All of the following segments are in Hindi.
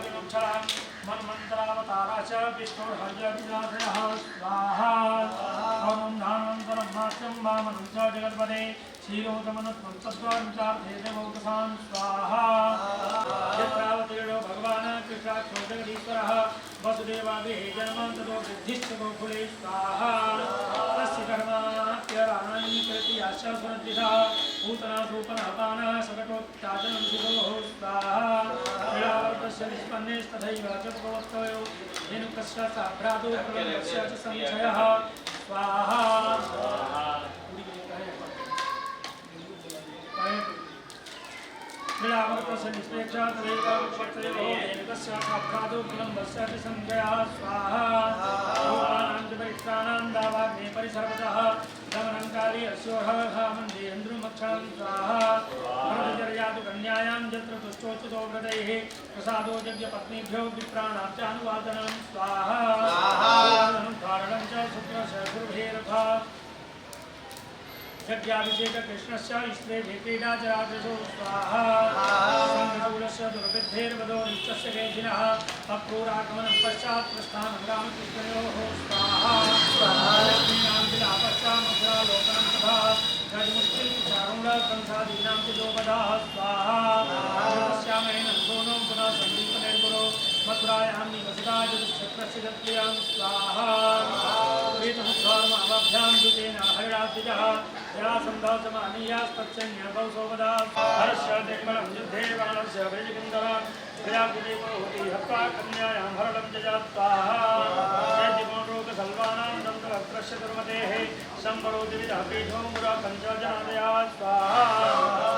विमुक्षरां मन्मन्त्रावताराच विष्णुर्हर्यविनाशयः स्वाहा ॐ धानन्तरं नाट्यं वामनं च जगत्पदे क्षीरोदमनत्वं तद्वाञ्चार्थे देवौकसां स्वाहा यत्रावतीर्णो भगवान् कृष्णाक्षो जगदीश्वरः वसुदेवाभिः जन्मं ततो वृद्धिश्च गोकुले स्वाहा तस्य कर्माप्यराणानि कृत्याश्च सुरद्धिषः पूतना सूपनहपानः सकटोत्याजनं शिरोः स्वाहा क्रीडावर्तस्य निष्पन्नेस्तथैव चतुर्वत्तयो धेनुकस्य साभ्रातो प्रलम्बस्य च संशयः स्वाहा क्रीडावर्तस्य निष्पेक्षा तथैव वत्तयो धेनुकस्य साभ्रातो प्रलम्बस्य च संशयः स्वाहा भूतानां च परित्राणां दावाग्ने परिसर्वतः दमनंकाली अस्योहः मन्देन्द्रुमक्षं स्वाहा भरतचर्यातु कन्यायां यत्र तुष्टोच्युतो व्रतैः प्रसादो यज्ञपत्नीभ्यो विप्राणार्चानुवादनं स्वाहा धारणं च शुक्रस्य शुर्भेरथा यज्ञाभिषेक कृष्णस्य स्त्रीभिः क्रीडाचरादृशो स्वाहा सङ्गशूलस्य दुर्विद्धेर्वदो नित्यस्य केशिनः अक्रूरागमनं पश्चात् प्रस्थानं रामकृष्णयोः स्वाहा लक्ष्मीनां विलापश्चामधुरालोकनं तथा गजमुष्टिचारुणकंसादीनां च जोपदाः स्वाहा तस्यामयनं सोनो पुनः सन्दीपनिर्गुरो मथुरायां निवसिता चतुश्चक्रस्य गत्यां स्वाहा वेदमुद्धारमाभ्यां दुतेन हरिणाद्विजः जरासन्धौ च मानीयास्तच्छन्यभौ सोपदा हर्षः निर्मलं युद्धे बाणस्य वैजगन्धः प्रजापतिदेवो होति हत्वा कन्यायां हरणं जजात् स्वाहा दैत्यकोणरोगसल्वानां दन्तवक्त्रस्य दुर्मतेः संवरो द्विविधः पीठो मुरा पञ्चजनादया स्वाहा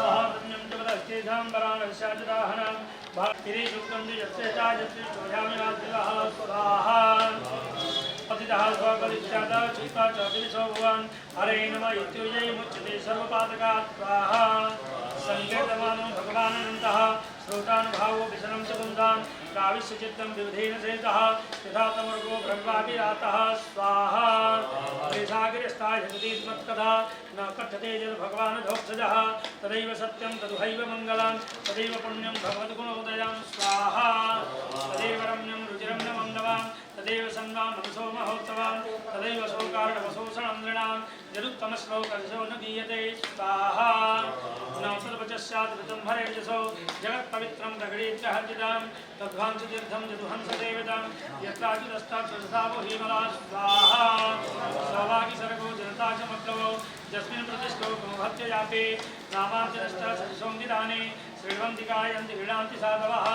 महारण्यं च वदस्तेषां वराणस्य च दाहनं भागिरीशुक्तं यस्य चायत्री चोर्यामि रात्रिवः स्वाहा पतितः स्वपरित्यागः चित्ता च दिविशो भुवन् हरे नमः इत्युजय मुच्यते सर्वपातकात् स्वाहा संकीर्तमानो भगवानन्तः श्रोतानुभावो विशनं च कुन्दान् प्राविश्य चित्तं विविधेन सहितः यथा तमर्गो ब्रह्माभिरातः स्वाहा त्रिसागरस्ताय जगदीश्मत्कथा न कथ्यते यद्भगवान् धोक्षजः तदैव सत्यं तदुहैव मङ्गलं तदैव पुण्यं भगवद्गुणोदयं स्वाहा तदैव रम्यं रुचिरं न मन्दवान् तदेव सन्वां मनसो महोत्सवान् तदैव शोकार्णवशोषणं नृणां यदुत्तमश्लोकर्षो न गीयते स्वाहा न सर्वचस्यात् ऋतं हरेजसो जगत्पवित्रं प्रगणीत्यहर्जितां तद्वांसतीर्थं यदुहंसदेवतां यत्राचिदस्ताक्षरसावो हीमला स्वाहा सौभाग्यसर्गो जनता च मग्लवो यस्मिन् प्रतिष्ठो भक्त्ययापे नामार्चनश्च सरिसोऽङ्गिदाने श्रीवन्तिकायन्ति गृणान्ति साधवः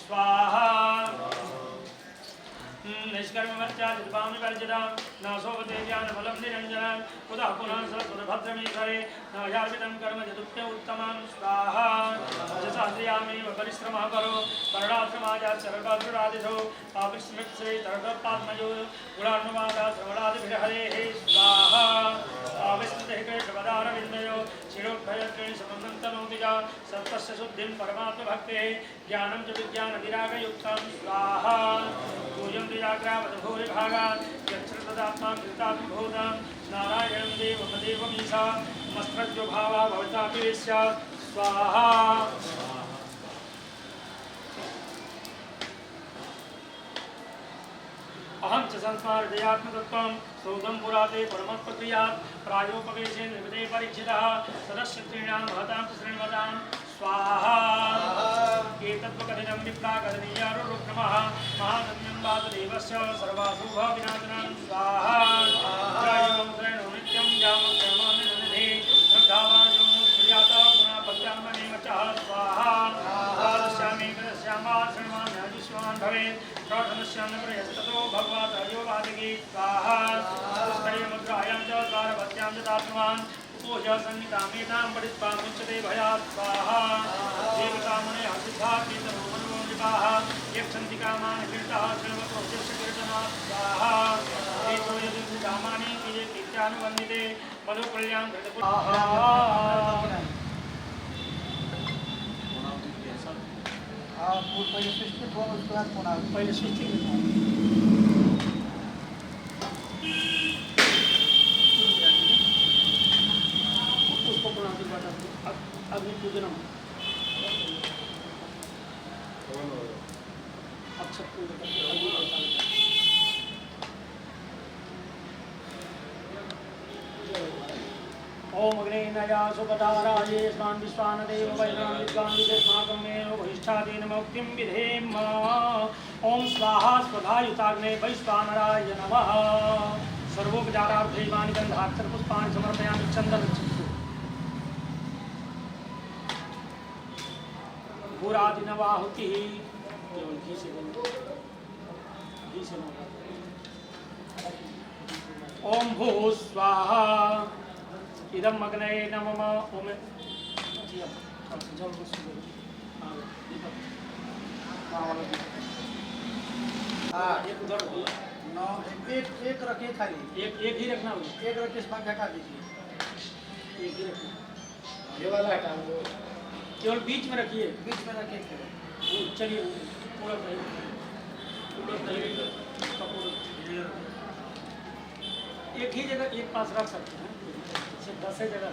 स्वाहा निष्कर्मवर्त्यादिपामि वर्जितां न शोभते ज्ञानफलं निरञ्जनं उदः पुनः सरस्वतभद्रमीश्वरे न यार्पितं कर्म यदुक्त्य उत्तमं स्वाहा यशास्त्रियामेव परिश्रमः करो वर्णाश्रमाचार्यर्गद्रादिशो पापिस्मृत्से तर्गपात्मयो गुणानुवादा श्रवणादिभिर्हरेः स्वाहा पाविस्मृतिः कृष्णपदारविन्दयो शिरोभयत्रेण समन्तनोति च सत्त्वस्य शुद्धिं परमात्मभक्तेः ज्ञानं च विज्ञानविरागयुक्तं स्वाहा पूज्यं द्विजाग्रावतभूरिभागात् यच्छ्रतदात्मा कृताभिभूतं नारायणं देवमदेवमीशा मस्त्रज्यो भावा भवतापि स्यात् स्वाहा अहं च संस्मारजयात्मतत्त्वं सौधं पुराते परमत्वक्रियात् प्रायोपवेशे निर्मिते परीक्षितः सदस्यत्रीणां महतां च श्रृण्वतां स्वाहा एतत्त्वकथितं विप्राकथनीयारुरुक्रमः महागम्यं वासुदेवस्य सर्वाशुभविनाशनं स्वाहा त्रैणो नित्यं यामक्षमामिननिधे श्रद्धावान् सुजाता पुनः भक्त्यान्मनेव च स्वाहा द्वादश्यामेकदश्यामा शृण्वाम्याजुष्मान् भवेत् प्रथमस्यान्न प्रयस्ततो भगवत् अयोवादिकी स्वाहा पुष्करीमुद्रायां च द्वारवत्यां च तात्मान् पूजा संहितामेतां पठित्वा मुच्यते भयात् स्वाहा देवतामुनयः सिद्धार्थीतमोमनुमोदिताः यक्षन्ति कामान् कीर्तः शृण्वतोऽस्य कीर्तनात् स्वाहा एतो यदि कामानि ये कीर्त्यानुवन्दिते मधुकल्यां पहिले सृष्टि दोन उसके बाद पुन्हा पहिले सृष्टि उसको पुनः अग्नि पूजनम ओम अग्ने नया सुपदाराये स्वान् विश्वान् देव वैरान् विद्वान् विदेस्माकं मे भविष्ठादीन मुक्तिं विधेम। ओम स्वाहा स्वधायुताग्ने वैश्वानराय नमः। सर्वोपचारार्थैवानि गन्धाक्षरपुष्पाणि समर्पयामि। चन्दनचित्तु पूरादिनवाहुतिः केवल घी से ओम भूः स्वाहा इदम अग्नये नमः। ओम एक उधर नौ एक रखिए खाली एक ही रखना होगा। एक रखिए इस पंखा हटा दीजिए एक ही रखना ये वाला हटा दो केवल बीच में रखिए। बीच में रखिए चलिए पूरा एक ही जगह एक पास रख सकते हैं। सिर्फ 10 जगह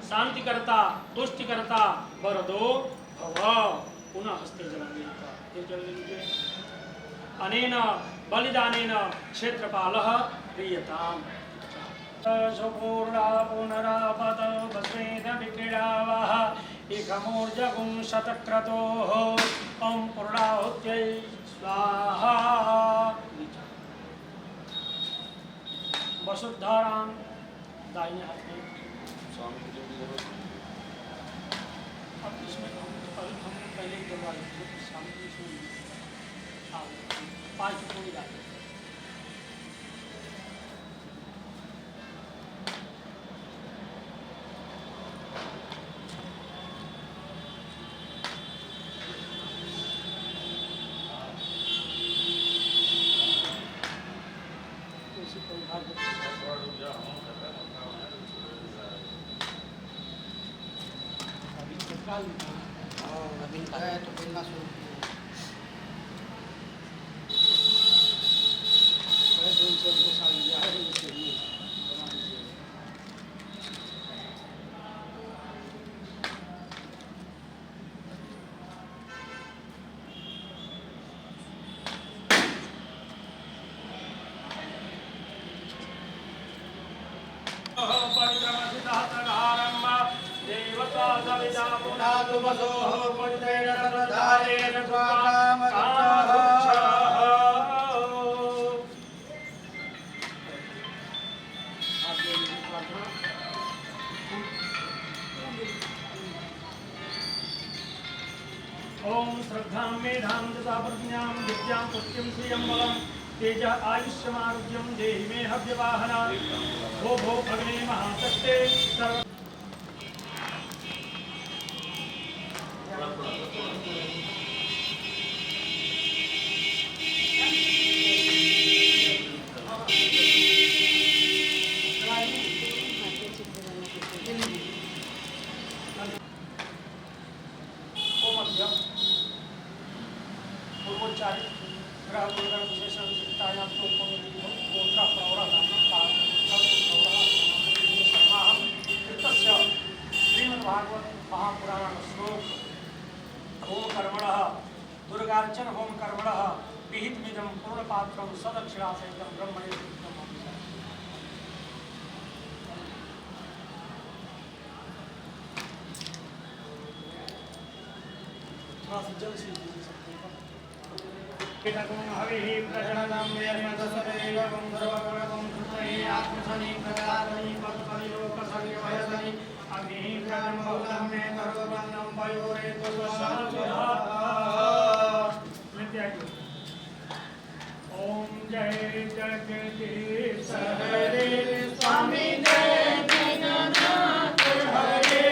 शांति करता तुष्टि करता वरदो भव। पुनः हस्ते जलांगे। अनेन बलिदानेन क्षेत्रपालः प्रीयताम्। सुपूर्णा पुनरापत भस्मेन विक्रीडावः एकमूर्जगुं शतक्रतोः। ओम पूर्णाहुत्यै स्वाहा। वसुधारां दाहिने हाथ में। अब इसमें हम पहले ही करवा लेंगे। शामिल इसमें 5 पूरी डालें। नवीन का है तो मिलना शुरू ओम श्रद्धां मेधां दशा प्रज्ञां विद्यां पुष्टिं श्रियं बलं तेज आयुष्यमारोग्यं देहि मे हव्यवाहना। भो भो अग्ने महाशक्ते सर्व श्रीमद्भागवत महापुराण श्लोक होम कर्मणः दुर्गार्चन होम कर्मणः विहितमिदं पूर्णपात्रं सदक्षिणा सहितं ब्रह्मणे जल से हविः प्रजननं वेदसदेवं सर्वगुणं कृतये आत्मसनि प्रदातनि पत्परिलोकसर्गभयसनि अग्निः प्रजनं बहुलं मे सर्वबन्धं पयोरे तुष्वशान्तिः। ओम जय जगदीश हरे स्वामी जय जगन्नाथ हरे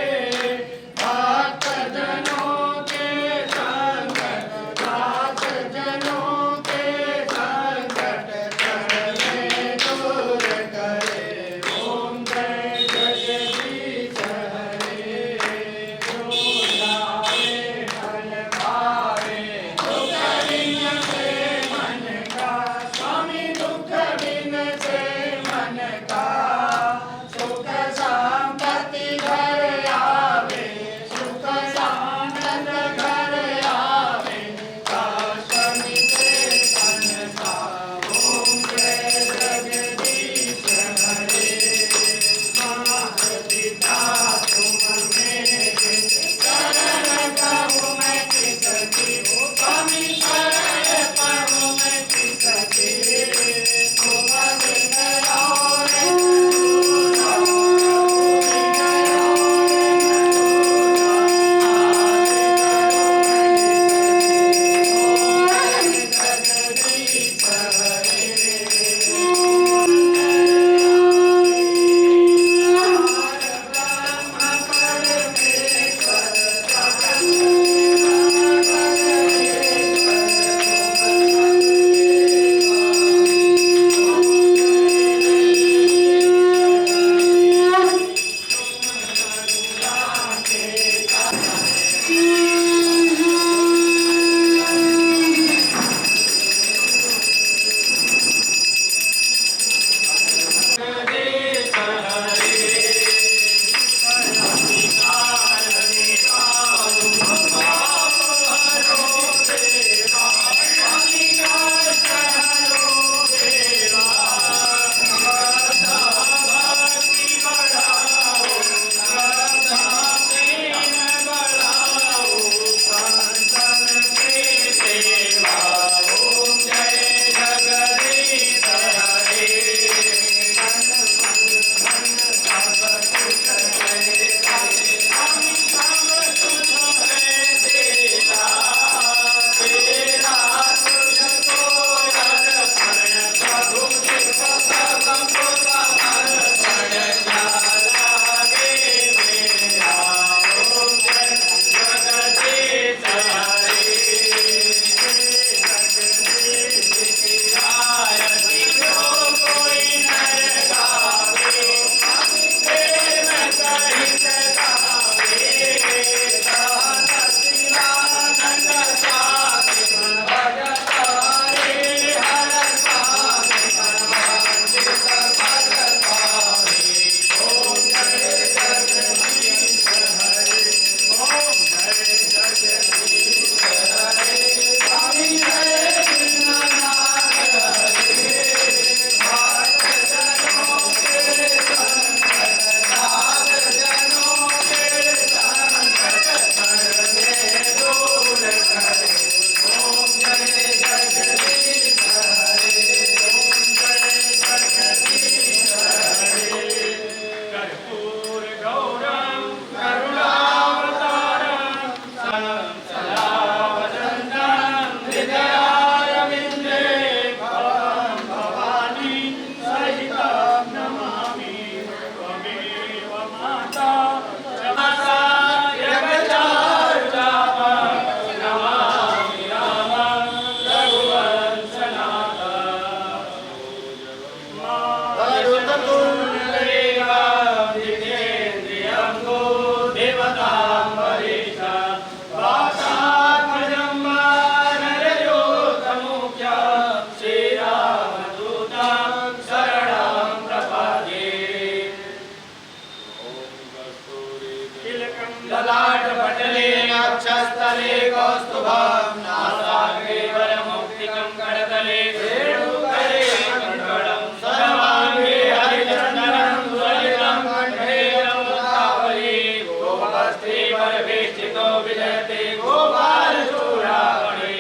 ललाट पटले नक्षस्थले कौस्तुभं नासाग्रे वरमुक्तिकं करतले रेणुकरे कङ्कणं सर्वाङ्गे हरिचन्दनं सुललितं कण्ठे रमुदावली गोपस्ते परिवेष्टितो विजयते गोपालचूडामणि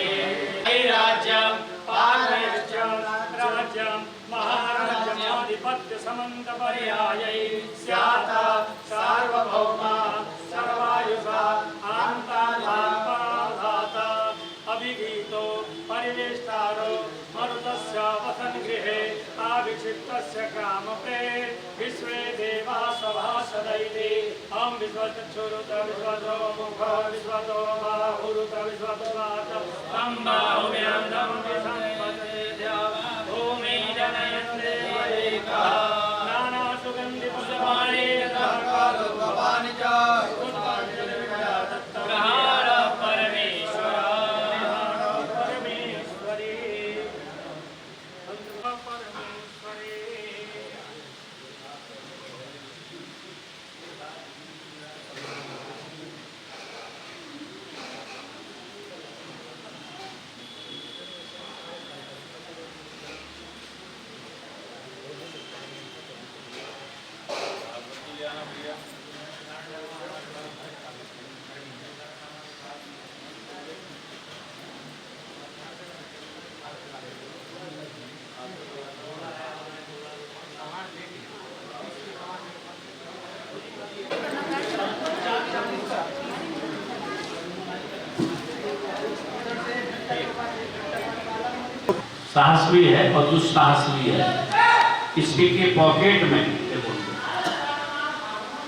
राज्यं पालयश्च राज्यं महाराज्यमाधिपत्य समन्तपर्यायै स्यात् सार्वभौमा सर्वायुषा आन्ताधाता अभिगीतो परिवेष्टारो मरुतस्य वसनगृहे आभिषिक्तस्य कामप्रे विश्वे देवाः सभासदैति ॐ विश्वचक्षुरुत विश्वतो मुख विश्वतो बाहुरुत विश्वतो वाच तं बाहुभ्यां तं विसम्पदेद्या भूमि जनयन्ते वैका नाना सुगन्धि पुष्पाणि यतः कालो भवानि च प्रहार परमेश्वर परमेश्वरी साहस भी है और दुस्साहस भी है। किसी के पॉकेट में देखो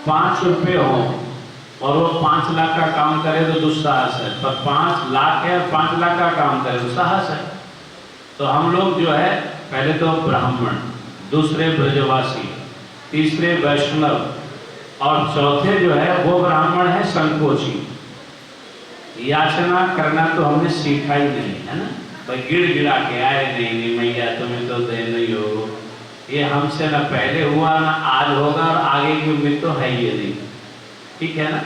5 रुपए हो और वो 5 लाख का काम करे तो दुस्साहस है, पर 5 लाख है और 5 लाख का काम करे तो साहस है। तो हम लोग जो है पहले तो ब्राह्मण, दूसरे ब्रजवासी, तीसरे वैष्णव और चौथे जो है वो ब्राह्मण है संकोची। याचना करना तो हमने सीखा ही नहीं है ना, भाई गिड़ा के आए नहीं मैया तुम्हें तो दे नहीं हो, ये हमसे ना पहले हुआ ना आज होगा और आगे की उम्मीद तो है ही नहीं, ठीक है ना।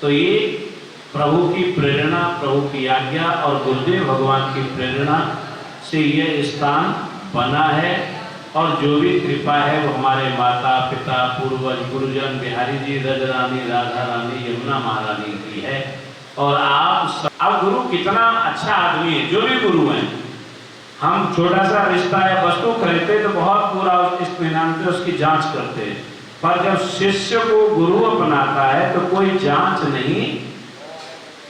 तो ये प्रभु की प्रेरणा, प्रभु की आज्ञा और गुरुदेव भगवान की प्रेरणा से ये स्थान बना है और जो भी कृपा है वो हमारे माता पिता पूर्वज गुरुजन बिहारी जी, रजरानी, राधा रानी, यमुना महारानी की है। और अब गुरु कितना अच्छा आदमी है, जो भी गुरु हैं, हम छोटा सा रिश्ता या वस्तु खरीदते तो बहुत पूरा इत्मीनान से उसकी जांच करते हैं, पर जब शिष्य को गुरु अपनाता है तो कोई जांच नहीं,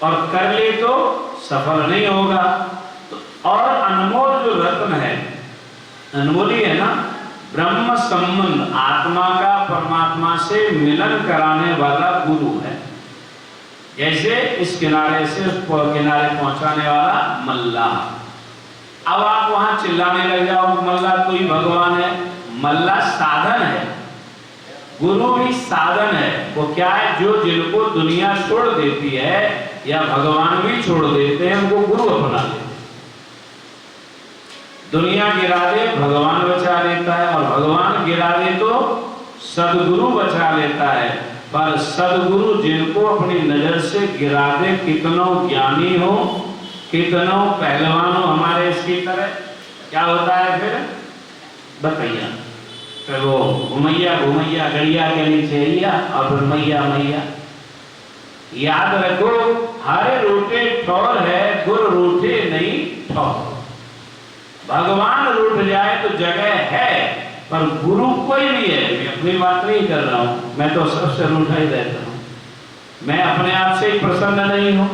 और कर ले तो सफल नहीं होगा। तो और अनमोल जो रत्न है, अनमोल ही है ना, ब्रह्म संबंध, आत्मा का परमात्मा से मिलन कराने वाला गुरु है। जैसे इस किनारे से उस किनारे पहुंचाने वाला मल्लाह। अब आप वहां चिल्लाने लग जाओ मल्लाह तो ही भगवान है, मल्लाह साधन है, गुरु भी साधन है। वो क्या है, जो जिनको दुनिया छोड़ देती है या भगवान भी छोड़ देते हैं उनको गुरु अपना लेते। दुनिया गिरा दे भगवान बचा लेता है, और भगवान गिरा दे तो सदगुरु बचा लेता है। पर सदगुरु जिनको अपनी नजर से गिरा दे, कितनों ज्ञानी हो, कितनों पहलवान हो हमारे इसकी तरह, क्या होता है फिर बताइए, फिर वो घुमैया घुमैया गड़िया के नीचे लिया और फिर मैया मैया। याद रखो, हरे रूठे ठौर है, गुरु रूठे नहीं ठौर। भगवान रूठ जाए तो जगह है, पर गुरु कोई भी है, मैं अपनी बात नहीं कर रहा हूं, मैं तो सबसे रूठा ही रहता हूं। मैं अपने आप से ही प्रसन्न नहीं हूं।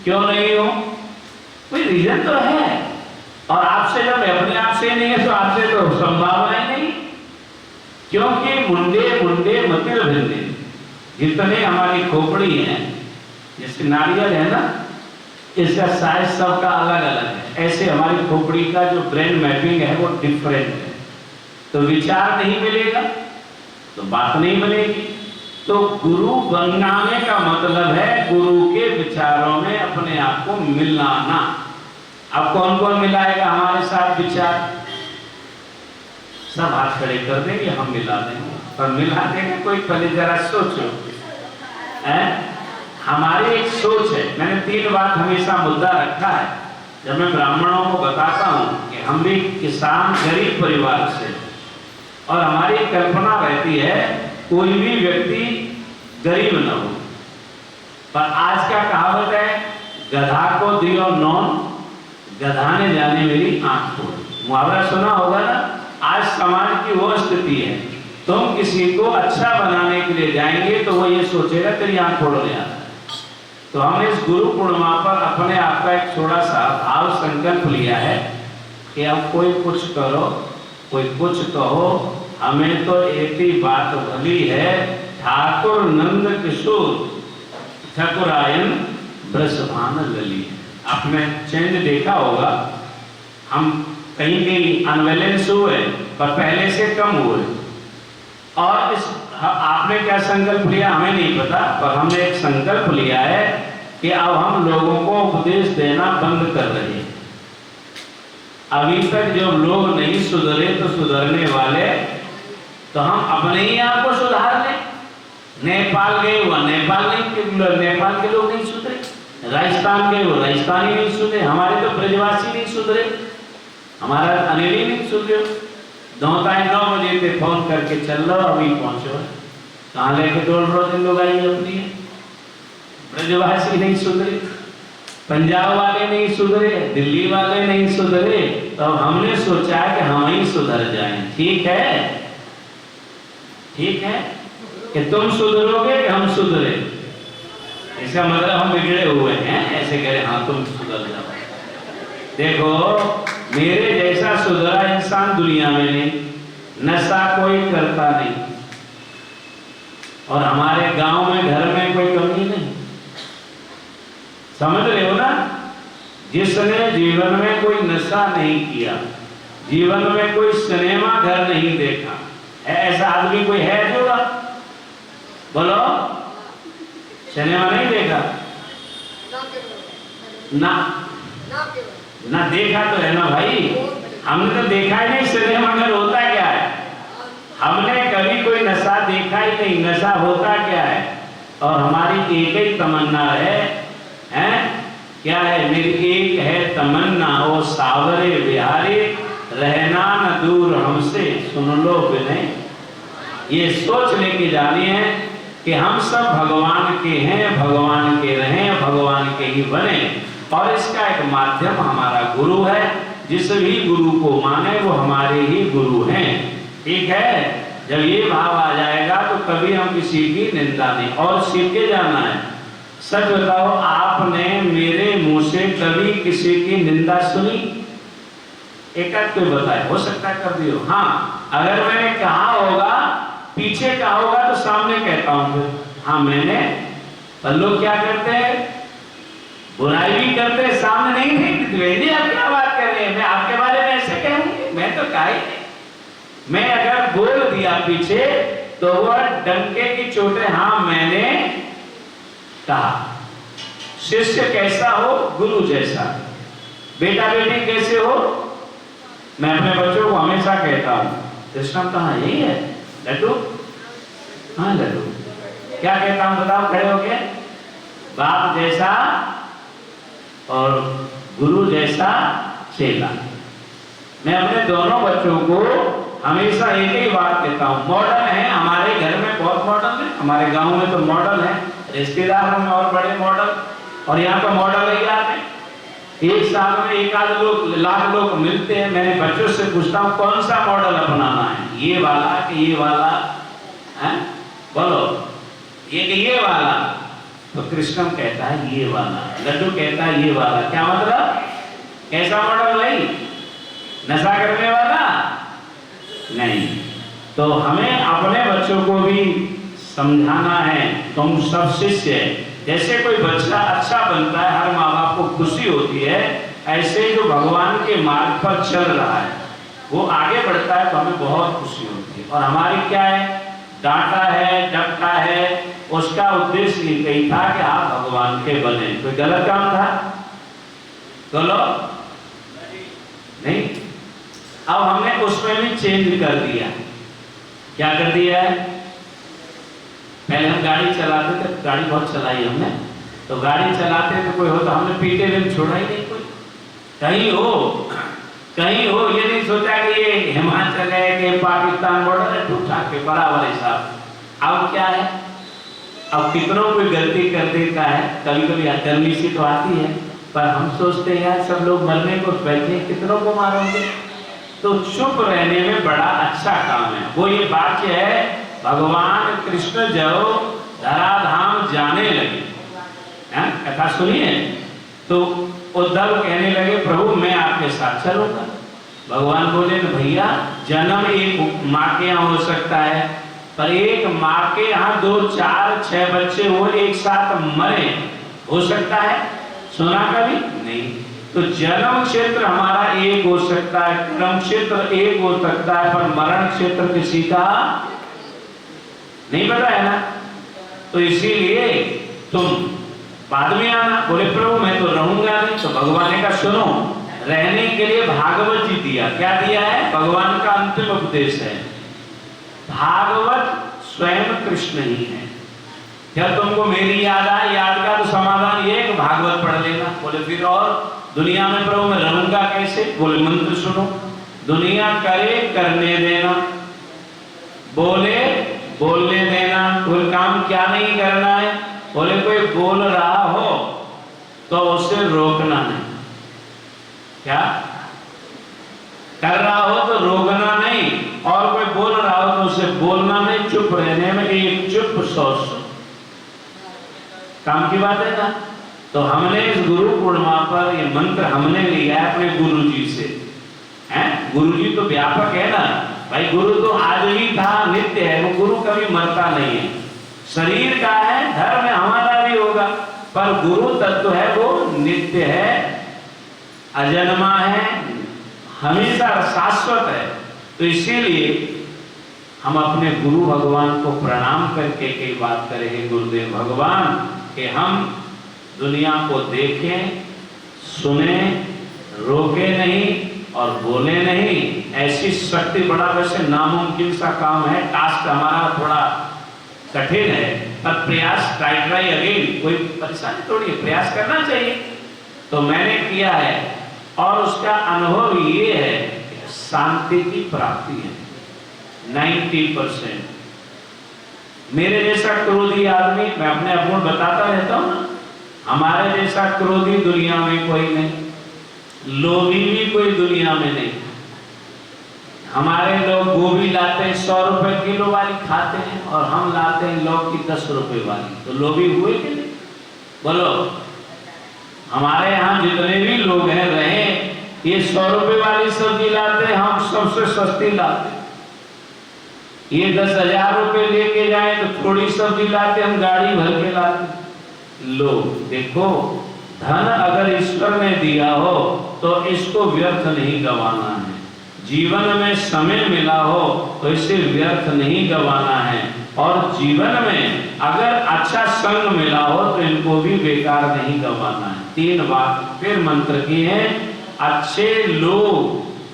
क्यों नहीं हूं? कोई रीजन तो है, और आपसे जब अपने आप से नहीं है तो आपसे तो संभावना ही नहीं, क्योंकि मुंडे मुंडे मतिर भिंदे, जितने हमारी खोपड़ी है, जैसे नारियल है ना, इसका साइज सबका अलग अलग है, ऐसे हमारी खोपड़ी का जो ब्रेन मैपिंग है वो डिफरेंट है। तो विचार नहीं मिलेगा तो बात नहीं बनेगी। तो गुरु बनाने का मतलब है गुरु के विचारों में अपने आप को मिलाना। अब कौन कौन मिलाएगा हमारे साथ विचार? सब हाथ खड़े कर देंगे, हम मिला देंगे। पर मिला देंगे कोई, पहले जरा सोचो, है हमारी एक सोच है। मैंने 3 बात हमेशा मुद्दा रखा है जब मैं ब्राह्मणों को बताता हूँ कि हम भी किसान गरीब परिवार से, और हमारी कल्पना रहती है कोई भी व्यक्ति गरीब न हो। पर आज का कहावत है, गधा को दियो नौन, गधा ने जाने मेरी आंख खोल। मुहावरा सुना होगा ना। आज समाज की वो स्थिति है, तुम किसी को अच्छा बनाने के लिए जाएंगे तो वो ये सोचेगा तेरी आंख खोलने आता है। तो हमने इस गुरु पूर्णिमा पर अपने आप का एक थोड़ा सा भाव संकल्प लिया है कि अब कोई कुछ करो, कोई कुछ कहो, हमें तो एक ही बात भली है, ठाकुर नंद किशोर ठाकुरायन ब्रसभान लली। आपने चेंज देखा होगा, हम कहीं कहीं अनबैलेंस हुए पर पहले से कम हुए। और इस आपने क्या संकल्प लिया हमें नहीं पता, पर हमने एक संकल्प लिया है कि अब हम लोगों को उपदेश देना बंद कर रहे हैं। अभी तक जो लोग नहीं सुधरे तो सुधरने वाले, तो हम अपने ही आप को सुधार लें। नेपाल गए हुआ नेपाल के लोग नहीं सुधरे, राजस्थान गए वो राजस्थानी नहीं सुधरे, हमारे तो ब्रजवासी नहीं सुधरे, हमारा अनिल ही नहीं सुधरे। 9 बजे पे फोन करके चल लो अभी पहुंचो, कहाँ लेके दौड़ रहे लोग आई अपनी। ब्रजवासी नहीं सुधरे, पंजाब वाले नहीं सुधरे, दिल्ली वाले नहीं सुधरे, तो हमने सोचा कि हम ही सुधर जाएं। ठीक है, ठीक है कि तुम सुधरोगे कि हम सुधरे। इसका मतलब हम बिगड़े हुए हैं, ऐसे कह रहे हाँ तुम सुधर जाओ। देखो मेरे जैसा सुधरा इंसान दुनिया में नहीं, नशा कोई करता नहीं, और हमारे गांव में घर में कोई कमी नहीं। समझ रहे हो ना। जिसने जीवन में कोई नशा नहीं किया, जीवन में कोई सिनेमा घर नहीं देखा, ऐसा आदमी कोई है जो? बोलो, सिनेमा नहीं देखा ना देखा तो है ना भाई। हमने तो देखा ही नहीं सिनेमा घर होता क्या है। हमने कभी कोई नशा देखा ही नहीं, नशा होता क्या है। और हमारी एक ही तमन्ना है, क्या है? मेरी एक है तमन्ना, ओ सावरे बिहारी, रहना न दूर हमसे, सुन लो विनय। ये सोच लेके जानी है कि हम सब भगवान के हैं, भगवान के रहें, भगवान के ही बने। और इसका एक माध्यम हमारा गुरु है। जिस भी गुरु को माने वो हमारे ही गुरु हैं। ठीक है। जब ये भाव आ जाएगा तो कभी हम किसी की निंदा नहीं, और सीख के जाना है। सच बताओ, आपने मेरे मुंह से कभी किसी की निंदा सुनी? एक कोई बताए, हो सकता है कर दियो। हाँ, अगर मैंने कहा होगा, पीछे कहा होगा तो सामने कहता हूं हाँ मैंने। पर लोग क्या करते हैं, बुराई भी करते हैं, सामने नहीं भेजते। आप क्या बात कर रहे हैं, मैं आपके बारे में ऐसे कहूंगी? मैं तो कहा ही नहीं। मैं अगर बोल दिया पीछे तो वह डंके की चोटें, हाँ मैंने कहा। शिष्य कैसा हो, गुरु जैसा। बेटा बेटी कैसे हो, मैं अपने बच्चों को हमेशा कहता हूं, कृष्ण कहाँ यही है लड्डू? हाँ लड्डू। क्या कहता हूं बताओ खड़े होके? बाप जैसा और गुरु जैसा चेला। मैं अपने दोनों बच्चों को हमेशा एक ही बात कहता हूँ। मॉडल है हमारे घर में, बहुत मॉडल है हमारे गांव में, तो मॉडल है, रिश्तेदारों में और बड़े मॉडल, और यहाँ पर मॉडल ही आते हैं। एक साल में 1 लाख लोग मिलते हैं। मैंने बच्चों से पूछता हूँ कौन सा मॉडल अपनाना है, ये वाला कि ये वाला है? बोलो, ये कि ये वाला? तो कृष्ण कहता है ये वाला, लड्डू कहता है ये वाला। क्या मतलब? कैसा मॉडल भाई? नशा करने वाला नहीं। तो हमें अपने बच्चों को भी समझाना है, तुम सब शिष्य है। जैसे कोई बच्चा अच्छा बनता है, हर माँ बाप को खुशी होती है, ऐसे जो भगवान के मार्ग पर चल रहा है वो आगे बढ़ता है तो हमें बहुत खुशी होती है। और हमारी क्या है, डांटा है, डपटा है, उसका उद्देश्य यही था कि आप भगवान के बने। कोई गलत काम था? बोलो नहीं। अब हमने उसमें भी चेंज कर दिया। क्या कर दिया है? पहले हम गाड़ी चलाते थे, गाड़ी बहुत चलाई हमने, तो गाड़ी चलाते तो कोई हो तो हमने पीते हुए छोड़ा ही नहीं कोई। कहीं हो ये नहीं सोचा कि ये हिमाचल है कि पाकिस्तान बॉर्डर है, उठा के बराबर हिसाब। अब क्या है, अब कितनों कोई गलती कर देता है, कभी कभी अतरवी सी तो आती है, पर हम सोचते हैं यार सब लोग मरने को बैठे, कितनों को मारोगे। तो चुप रहने में बड़ा अच्छा काम है। वो ये वाक्य है, भगवान कृष्ण जो धराधाम जाने लगे, कथा सुनिए, तो उद्धव कहने लगे प्रभु मैं आपके साथ चलूंगा। भगवान बोले तो भैया जन्म एक माँ के यहाँ हो सकता है, पर एक माँ के यहाँ 2, 4, 6 बच्चे हो एक साथ मरे, हो सकता है? सुना कभी नहीं। तो जन्म क्षेत्र हमारा एक हो सकता है, कर्म क्षेत्र एक हो सकता है, पर मरण क्षेत्र किसी का नहीं पता है ना। तो इसीलिए तुम बाद में आना। बोले प्रभु मैं तो रहूंगा नहीं। तो भगवान ने कहा सुनो, रहने के लिए भागवत जी दिया। क्या दिया है? भगवान का अंतिम उपदेश है। भागवत स्वयं कृष्ण ही है। जब तुमको मेरी याद आए, याद का तो समाधान ये है कि भागवत पढ़ लेना। बोले फिर और दुनिया में प्रभु मैं रहूंगा कैसे? बोले मंत्र सुनो, दुनिया करे करने देना, बोले बोलने देना। कोई काम क्या नहीं करना है? बोले कोई बोल रहा हो तो उसे रोकना नहीं। क्या कर रहा हो तो रोकना नहीं, और कोई बोल रहा हो तो उसे बोलना नहीं। चुप रहने में एक चुप 100 काम की बात है ना। तो हमने इस गुरु पूर्णिमा पर ये मंत्र हमने लिया है अपने गुरु जी से। हैं, गुरु जी तो व्यापक है ना भाई। गुरु तो आज भी था, नित्य है, वो गुरु कभी मरता नहीं है। शरीर का है, धर्म हमारा भी होगा, पर गुरु तत्व है वो नित्य है, अजन्मा है, हमेशा शाश्वत है। तो इसीलिए हम अपने गुरु भगवान को प्रणाम करके कई बात करेंगे, गुरुदेव भगवान कि हम दुनिया को देखें, सुने, रोके नहीं और बोले नहीं। ऐसी शक्ति, बड़ा वैसे नामुमकिन सा काम है, टास्क हमारा थोड़ा कठिन है, पर प्रयास ट्राई अगेन, कोई परेशानी थोड़ी है, प्रयास करना चाहिए। तो मैंने किया है और उसका अनुभव ये है कि शांति की प्राप्ति है 90%। मेरे जैसा क्रोधी आदमी, मैं अपने अपूर्ण बताता रहता हूँ ना, हमारे जैसा क्रोधी दुनिया में कोई नहीं, लोभी भी कोई दुनिया में नहीं। हमारे लोग गोभी लाते हैं 100 रुपए किलो वाली खाते हैं, और हम लाते हैं लौकी 10 रुपए वाली। तो लोभी हुए कि नहीं? बोलो। हमारे यहाँ जितने भी लोग हैं रहे, ये 100 रुपए वाली सब्जी लाते, हम सबसे सस्ती लाते। ये 10,000 रुपए लेके जाए तो थोड़ी सब्जी लाते, हम गाड़ी भर के लाते। लो देखो, धन अगर ईश्वर ने दिया हो तो इसको व्यर्थ नहीं गंवाना है। जीवन में समय मिला हो तो इसे व्यर्थ नहीं गंवाना है, और जीवन में अगर अच्छा संग मिला हो तो इनको भी बेकार नहीं गंवाना है। 3 बात फिर मंत्र की है। अच्छे लोग,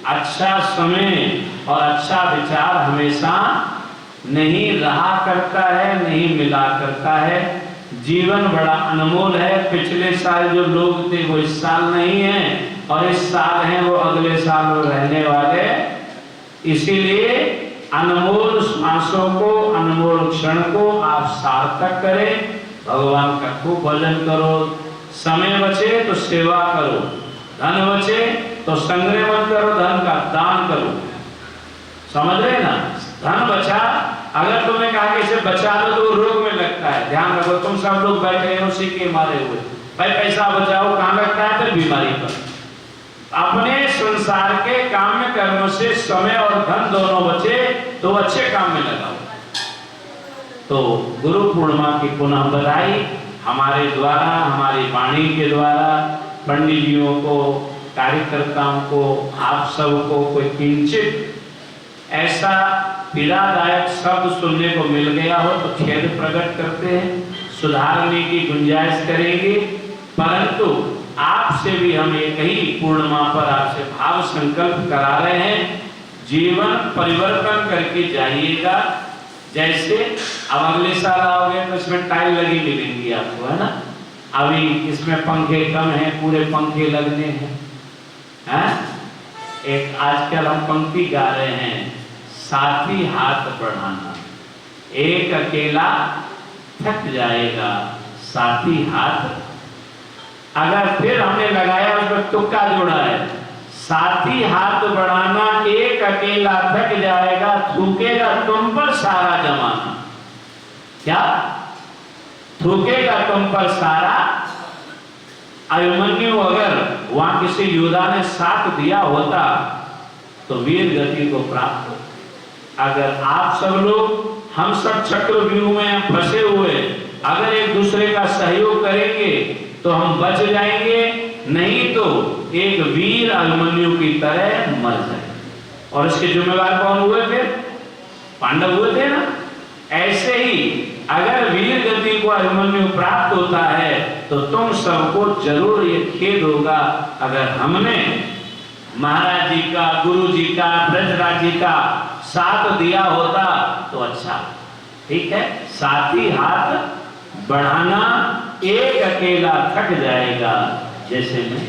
अच्छा समय और अच्छा विचार हमेशा नहीं रहा करता है, नहीं मिला करता है। जीवन बड़ा अनमोल है। पिछले साल जो लोग थे वो इस साल नहीं है, और इस साल हैं वो अगले साल वो रहने वाले। इसीलिए अनमोल श्वासों को, अनमोल क्षण को आप सार्थक करें। भगवान का खूब भजन करो, समय बचे तो सेवा करो, धन बचे तो संग्रह मत करो, धन का दान करो। समझ रहे ना? धन बचा, अगर तुमने कहा कि इसे बचा लो तो रोग में लगता है। ध्यान रखो, तुम सब लोग बैठे हैं उसी के मारे हुए, भाई पैसा बचाओ, कहाँ लगता है? फिर बीमारी पर। अपने संसार के काम में कर्म से समय और धन दोनों बचे तो अच्छे काम में लगाओ। तो गुरु पूर्णिमा की पुनः बधाई हमारे द्वारा, हमारी वाणी के द्वारा पंडित जियों को, कार्यकर्ताओं को, आप सबको कोई किंचित ऐसा पीड़ादायक शब्द सुनने को मिल गया हो तो खेद प्रकट करते हैं, सुधारने की गुंजाइश करेंगे। परंतु आपसे भी हम एक ही पूर्णिमा पर आपसे भाव संकल्प करा रहे हैं, जीवन परिवर्तन करके जाइएगा। जैसे अब अगले साल आओगे तो इसमें टाइल लगी मिलेंगी आपको, है ना? अभी इसमें पंखे कम हैं, पूरे पंखे लगने हैं। एक आजकल हम पंक्ति गा रहे हैं, साथी हाथ बढ़ाना, एक अकेला थक जाएगा, साथी हाथ। अगर फिर हमने लगाया उसमें तुक्का जोड़ा है, साथी हाथ बढ़ाना, एक अकेला थक जाएगा, थूकेगा तुम पर सारा जमाना। क्या थूकेगा तुम पर सारा? अभिमन्यु अगर वहां किसी योद्धा ने साथ दिया होता तो वीर गति को प्राप्त। अगर आप सब लोग, हम सब चक्रव्यूह में फंसे हुए, अगर एक दूसरे का सहयोग करेंगे तो हम बच जाएंगे, नहीं तो एक वीर अभिमन्यु की तरह मर जाए। और इसके जिम्मेवार कौन हुए थे? पांडव हुए थे ना। ऐसे ही अगर वीर गति को अभिमन्यु प्राप्त होता है तो तुम सबको जरूर ये खेद होगा, अगर हमने महाराज जी का, गुरु जी का, ब्रजराज जी का साथ दिया होता तो अच्छा। ठीक है, साथी हाथ बढ़ाना, एक अकेला थक जाएगा, जैसे में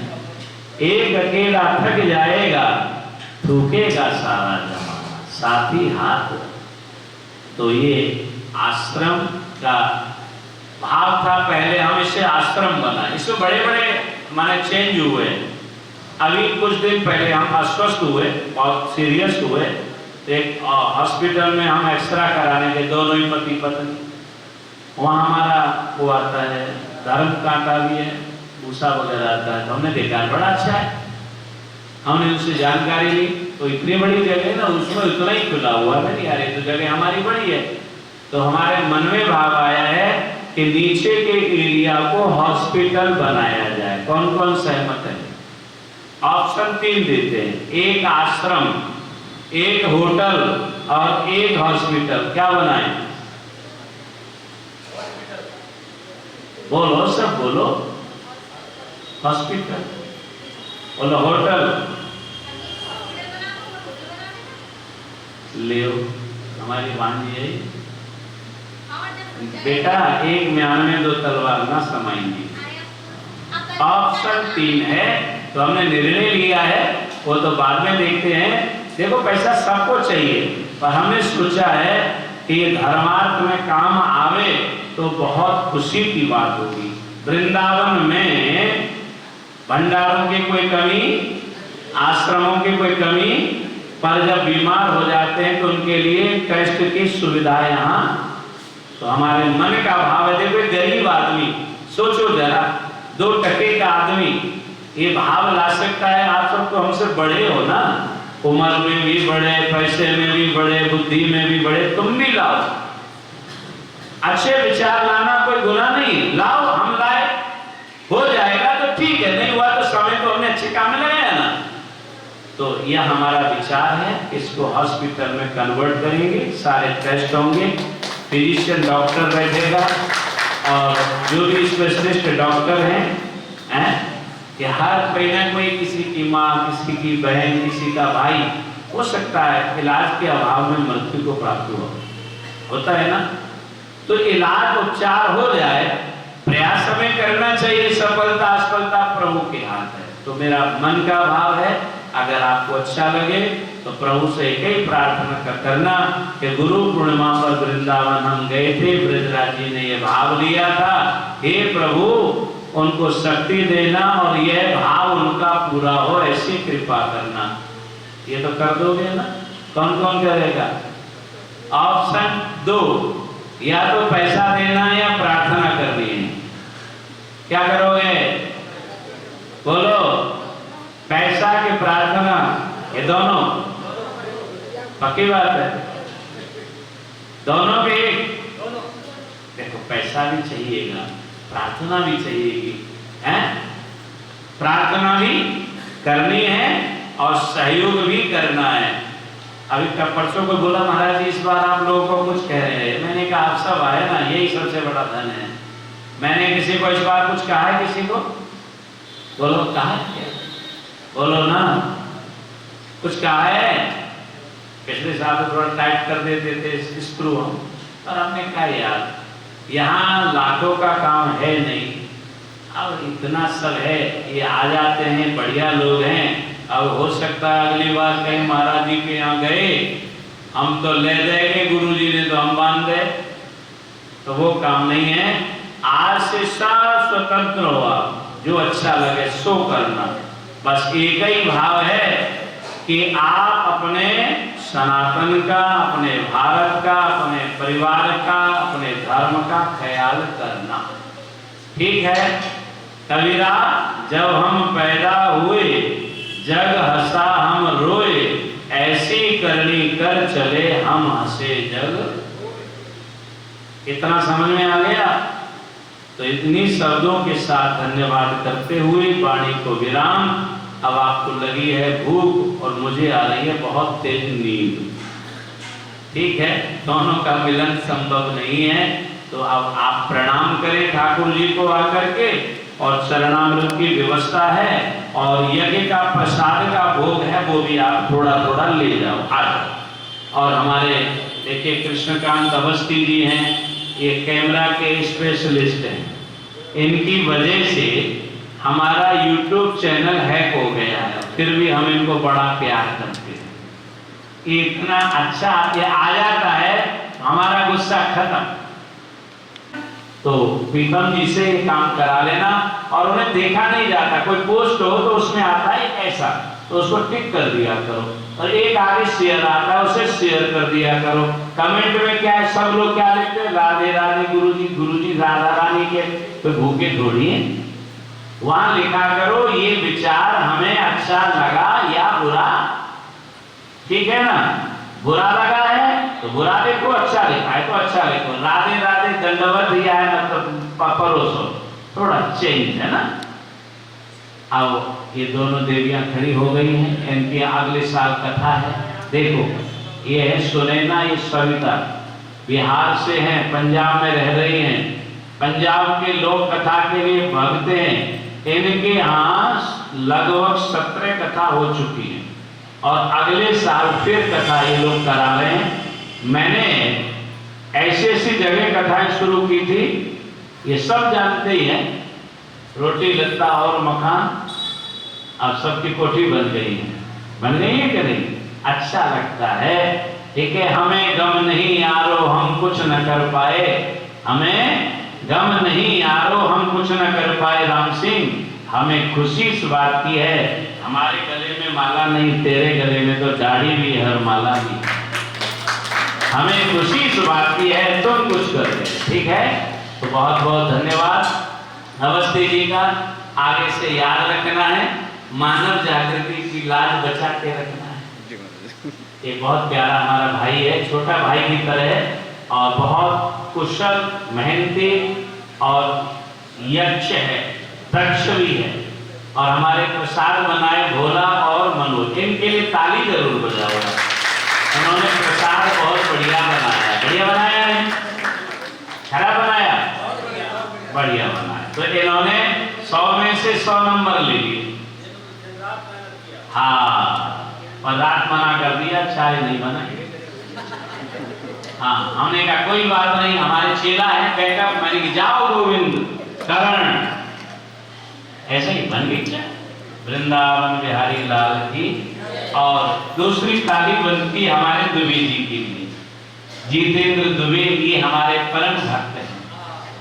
एक अकेला थक जाएगा, थूकेगा सारा जमाना, साथी हाथ। तो ये आश्रम का भाव था। पहले हम इसे आश्रम बना, इसमें बड़े बड़े माने चेंज हुए। अभी कुछ दिन पहले हम अस्वस्थ हुए, बहुत सीरियस हुए, तो एक हॉस्पिटल में हम एक्सरा कराने गए, दोनों ही पति पत्नी। वहाँ हमारा वो आता है, धर्म कांटा भी है, भूसा वगैरह आता है, तो हमने देखा बड़ा अच्छा है। हमने उससे जानकारी ली, तो इतनी बड़ी जगह ना, उसमें इतना ही खुला हुआ है यार, ये तो जगह हमारी बड़ी है। तो हमारे मन में भाव आया है कि नीचे के एरिया को हॉस्पिटल बनाया जाए। कौन कौन सहमत है? ऑप्शन 3 देते हैं, एक आश्रम, एक होटल और एक हॉस्पिटल। क्या बनाए? बोलो, सब बोलो। हॉस्पिटल बोलो, होटल ले। हमारी भांजी है बेटा, एक म्यान में 2 तलवार ना समाएंगी। ऑप्शन 3 है, तो हमने निर्णय लिया है, वो तो बाद में देखते हैं। देखो पैसा सबको चाहिए, पर हमने सोचा है कि ये धर्मार्थ में काम आवे तो बहुत खुशी की बात होगी। वृंदावन में भंडारों की कोई कमी, आश्रमों की कोई कमी, पर जब बीमार हो जाते हैं तो उनके लिए टेस्ट की सुविधा यहाँ। तो हमारे मन का भाव है, देखो गरीब आदमी, सोचो जरा, 2 टके का आदमी ये भाव ला सकता है। आप सब तो हमसे बड़े हो ना, उम्र में भी बड़े, पैसे में भी बड़े, बुद्धि में भी बड़े, तुम भी लाओ। अच्छे विचार लाना कोई गुनाह नहीं, लाओ, हम लाए, हो जाएगा तो ठीक है, नहीं हुआ तो समय तो हमने अच्छे काम में लगाया ना। तो यह हमारा विचार है, इसको हॉस्पिटल में कन्वर्ट करेंगे, सारे टेस्ट होंगे, फिजिशियन डॉक्टर बैठेगा और जो भी स्पेशलिस्ट डॉक्टर हैं कि हर कोई ना कोई, किसी की माँ, किसी की बहन, किसी का भाई हो सकता है इलाज के अभाव में मृत्यु को प्राप्त होता है ना। तो इलाज उपचार हो जाए, प्रयास हमें करना चाहिए, सफलता असफलता प्रभु के हाथ है। तो मेरा मन का भाव है, अगर आपको अच्छा लगे तो प्रभु से एक ही प्रार्थना करना कि गुरु पूर्णिमा पर वृंदावन हम गए थे, ब्रजराज जी ने ये भाव लिया था, हे प्रभु उनको शक्ति देना और यह भाव उनका पूरा हो, ऐसी कृपा करना। ये तो कर दोगे ना? कौन कौन करेगा? ऑप्शन 2, या तो पैसा देना है या प्रार्थना करनी है। क्या करोगे? बोलो, पैसा की प्रार्थना, ये दोनों पक्की बात है, दोनों भी। देखो पैसा भी चाहिएगा, प्रार्थना भी चाहिएगी, हैं? प्रार्थना भी करनी है और सहयोग भी करना है। अभी परसों को बोला महाराज जी इस बार आप लोगों को कुछ कह रहे हैं, मैंने कहा आप सब आए ना, यही सबसे बड़ा धन है। मैंने किसी को इस बार कुछ कहा है? किसी को बोलो, कहा है? बोलो ना, कुछ कहा है? पिछले साल तो थोड़ा टाइट कर देते थे स्क्रू हम, और हमने कहा यार यहाँ लाखों का काम है नहीं, अब इतना सब है, ये आ जाते हैं, बढ़िया लोग हैं। अब हो सकता है अगली बार कहीं महाराज जी के यहाँ गए, हम तो ले देंगे, गुरु जी ने तो हम बांध दे, तो वो काम नहीं है। आज से सब स्वतंत्र हो, आप जो अच्छा लगे सो करना। बस एक ही भाव है कि आप अपने सनातन का, अपने भारत का, अपने परिवार का, अपने धर्म का ख्याल करना। ठीक है। कबीरा, जब हम पैदा हुए जग हंसा हम रोए, ऐसी करनी कर चले हम हंसे जग। इतना समझ में आ गया? तो इतनी शब्दों के साथ धन्यवाद करते हुए वाणी को विराम। अब आपको लगी है भूख और मुझे आ रही है बहुत तेज नींद। ठीक है, दोनों का मिलन संभव नहीं है, तो अब आप प्रणाम करें ठाकुर जी को आकर के, और शरणामृत की व्यवस्था है और यज्ञ का प्रसाद का भोग है, वो भी आप थोड़ा थोड़ा ले जाओ आज। और हमारे देखिए कृष्णकांत अवस्थी जी हैं, ये कैमरा के स्पेशलिस्ट हैं, इनकी वजह से हमारा YouTube चैनल हैक हो गया है, फिर भी हम इनको बड़ा प्यार करते हैं। इतना अच्छा ये आ जाता है, हमारा गुस्सा खत्म। तो प्रीतम जी से काम करा लेना, और उन्हें देखा नहीं जाता, कोई पोस्ट हो तो उसमें आता है ऐसा, तो उसको टिक कर दिया करो, और एक आगे शेयर आता है उसे शेयर कर दिया करो। कमेंट में क्या है, सब लोग क्या लिखते हैं, राधे राधे गुरुजी राधा रानी के, तो भूखे थोड़ी है। वहां लिखा करो ये विचार हमें अच्छा लगा या बुरा, ठीक है ना? बुरा लगा है तो बुरा देखो, अच्छा लिखा है तो अच्छा लिखो। राधे राधे दंडवत दिया है मतलब परोसो, थोड़ा चेंज है ना। अब ये दोनों देवियां खड़ी हो गई हैं, इनकी अगले साल कथा है। देखो ये है सुनैना, ये सविता बिहार से हैं, पंजाब में रह रही हैं। पंजाब के लोग कथा के लिए भगते हैं। इनके यहाँ लगभग 17 कथा हो चुकी है, और अगले साल फिर कथा ये लोग करा रहे हैं। मैंने ऐसी ऐसी जगह कथाएं शुरू की थी, ये सब जानते ही हैं, रोटी लत्ता और मकान, अब सबकी कोठी बन गई है। बन गई है कि नहीं? अच्छा लगता है। ठीक है, हमें गम नहीं यारो हम कुछ न कर पाए, हमें गम नहीं यारो हम कुछ न कर पाए राम सिंह, हमें खुशी इस बात की है हमारे गले में माला नहीं, तेरे गले में तो दाढ़ी भी हर माला भी। हमें खुशी इस बात की है तुम कुछ कर दे। ठीक है, तो बहुत बहुत धन्यवाद अवस्थी जी का। आगे से याद रखना है, मानव जागृति की लाज बचा के रखना है। ये बहुत प्यारा हमारा भाई है, छोटा भाई की तरह है, और बहुत कुशल मेहनती और यक्ष है, दक्ष भी है। और हमारे प्रसाद बनाए भोला और मनोज, इनके लिए ताली जरूर बजाओ। उन्होंने प्रसाद बहुत बढ़िया बनाया। बढ़िया बनाया है, खराब बनाया, बढ़िया बनाया। तो इन्होंने 100 में से 100 नंबर ले लिए। हाँ, और रात मना कर दिया, चाय नहीं बनाई। हाँ, हमने कहा कोई बात नहीं, हमारे चेला है, बैकअप। मैंने कहा जाओ गोविंद करण, ऐसे ही बन गई क्या? वृंदावन बिहारी लाल की। और दूसरी ताली बनती हमारे दुबे जी के लिए, जितेंद्र दुबे, ये हमारे परम भक्त हैं।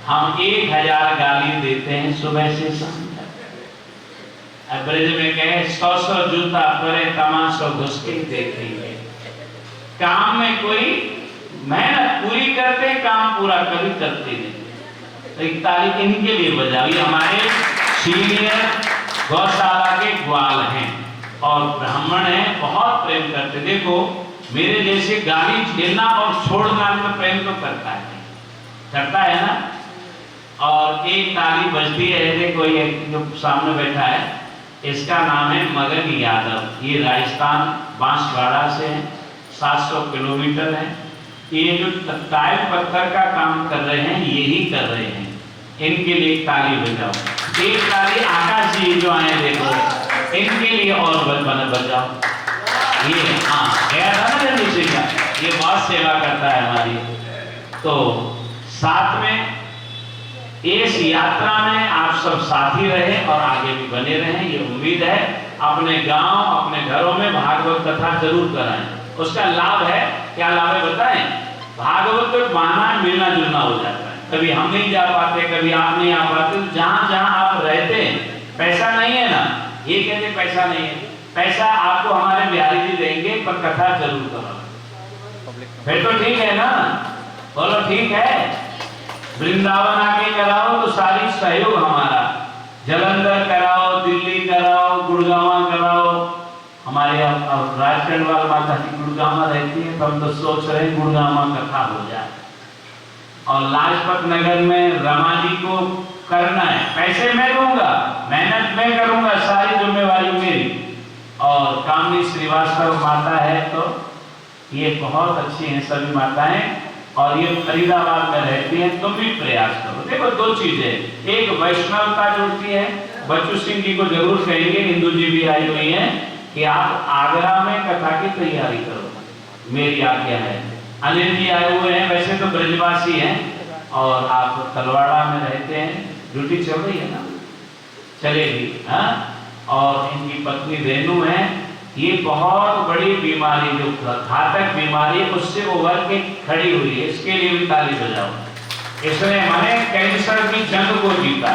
हम 1000 गाली देते हैं सुबह से शाम तक। ब्रज में कहे 100 जूता परे तमाशा घुस के देखेंगे। काम में कोई मेहनत पूरी करते, काम पूरा कभी करते नहीं। तो एक ताली इनके लिए बजाओ। ये हमारे सीनियर गौशाला के ग्वाल हैं और ब्राह्मण हैं, बहुत प्रेम करते। देखो मेरे जैसे गाली झेलना और छोड़ना में प्रेम तो करता है ना। और एक ताली बजती है, देखो ये जो सामने बैठा है, इसका नाम है मगन यादव। ये राजस्थान बांसवाड़ा से है, 700 किलोमीटर है। ये जो टाइल पत्थर का काम कर रहे हैं, यही कर रहे हैं। इनके लिए ताली बजाओ। एक ताली आकाश जी जो आए देखो, इनके लिए और बजाओ। ये हाँ गया था ना जल्दी का, ये बहुत सेवा करता है हमारी। तो साथ में इस यात्रा में आप आप सब साथी रहे और आगे भी बने रहें, ये उम्मीद है। अपने गांव अपने घरों में भागवत कथा जरूर कराएं। उसका लाभ है, क्या लाभ है बताएं? भागवत को बहाना मिलना जुलना हो जाता है। कभी हम नहीं जा पाते, कभी आप नहीं आ पाते, जहां जहां आप रहते हैं, पैसा नहीं है ना, ये कहते पैसा नहीं है, पैसा आपको हमारे बिहारी जी देंगे, पर कथा जरूर करो। फिर तो ठीक है ना, बोलो ठीक है। वृंदावन आके कराओ तो सारी सहयोग हमारा, जलंधर कराओ, दिल्ली कराओ, गुड़गांव कराओ। हमारे राजकंडवाल माता की गुड़गांव रहती है, तो हम तो सोच रहे हैं गुड़गांव कथा हो जाए। और लाजपत नगर में रमा जी को करना है, पैसे मैं दूंगा, मेहनत मैं करूंगा, सारी जिम्मेवारी मेरी। और कामनी श्रीवास्तव माता है, तो ये बहुत अच्छी हैं सभी माताएं, और ये फरीदाबाद में रहती हैं। तुम भी प्रयास करो। देखो दो चीजें, एक वैष्णवता जुड़ती है। बच्चू सिंह जी को जरूर कहेंगे, इंदु जी भी आई हुई हैं, कि आप आगरा में कथा की तैयारी करो, मेरी आज्ञा है। अनिल जी आए हुए हैं, वैसे तो ब्रजवासी हैं और आप तलवाड़ा में रहते हैं, ड्यूटी चल रही है ना, चलेगी। हाँ, और इनकी पत्नी रेनू है। ये बहुत बड़ी बीमारी, जो घातक बीमारी, उससे उभर के खड़ी हुई है, इसके लिए भी ताली बजाओ। इसने माने कैंसर की जंग को जीता।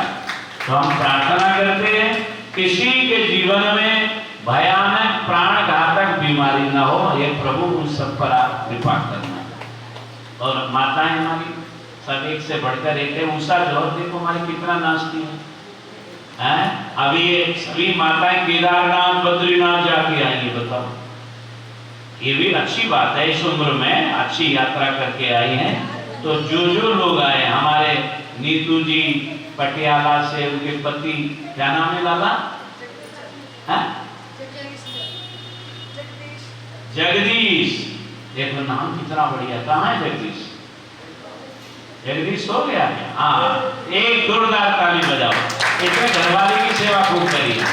तो हम प्रार्थना करते हैं किसी के जीवन में भयानक प्राण घातक बीमारी ना हो, ये प्रभु उन सब पर आप कृपा करना। और माताएं हमारी सब एक से बढ़कर एक है। उषा जौहर देखो हमारी कितना नाचती है। अभी ये सभी माताएं केदारनाथ बद्रीनाथ जाके आएंगी, बताओ। ये भी अच्छी बात है, इस उम्र में अच्छी यात्रा करके आई हैं। तो जो लोग आए, हमारे नीतू जी पटियाला से, उनके पति क्या नाम है लाला? जगदीश। देखो नाम कितना बढ़िया। कहाँ है जगदीश? जगदीश हो गया। हाँ, एक जोरदार ताली बजाओ। इसमें घरवाली की सेवा खूब करिए,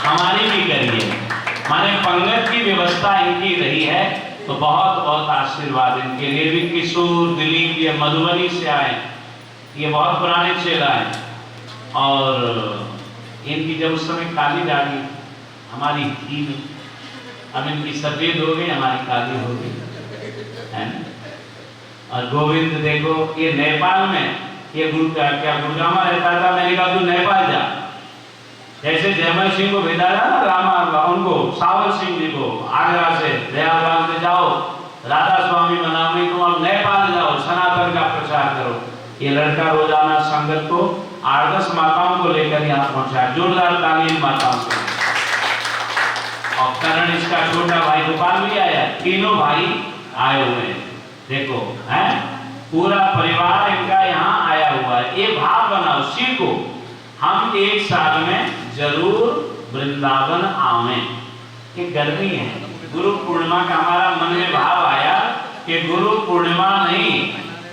हमारी भी करिए। माने पंगत की व्यवस्था इनकी रही है, तो बहुत बहुत आशीर्वाद इनके लिए भी। किशोर दिलीप ये मधुबनी से आए, ये बहुत पुराने चेला है। और इनकी जब उस समय काली दाढ़ी हमारी थी, अब इनकी सफेद हो गई, हमारी काली हो गई, है ना। और गोविंद देखो, ये नेपाल में, ये क्या गुड़गांव रहता था, मैंने कहा तू नेपाल जा। जैसे जयमल सिंह को भेजा था ना रामा, उनको सावल सिंह जी को आगरा से दयाल से जाओ, राधा स्वामी मनामी, तुम अब नेपाल जाओ, सनातन का प्रचार करो। ये लड़का रोजाना संगत को 8-10 माताओं को लेकर यहाँ पहुंचा। जोरदार ताली माताओं को। और करण इसका छोटा भाई गोपाल भी आया, तीनों भाई आए हुए हैं। देखो है, पूरा परिवार इनका यहाँ आया हुआ है। ये भाव बनाओ, सीखो, हम एक साल में जरूर वृंदावन आवें। कि गर्मी है, गुरु पूर्णिमा का हमारा मन में भाव आया कि गुरु पूर्णिमा नहीं,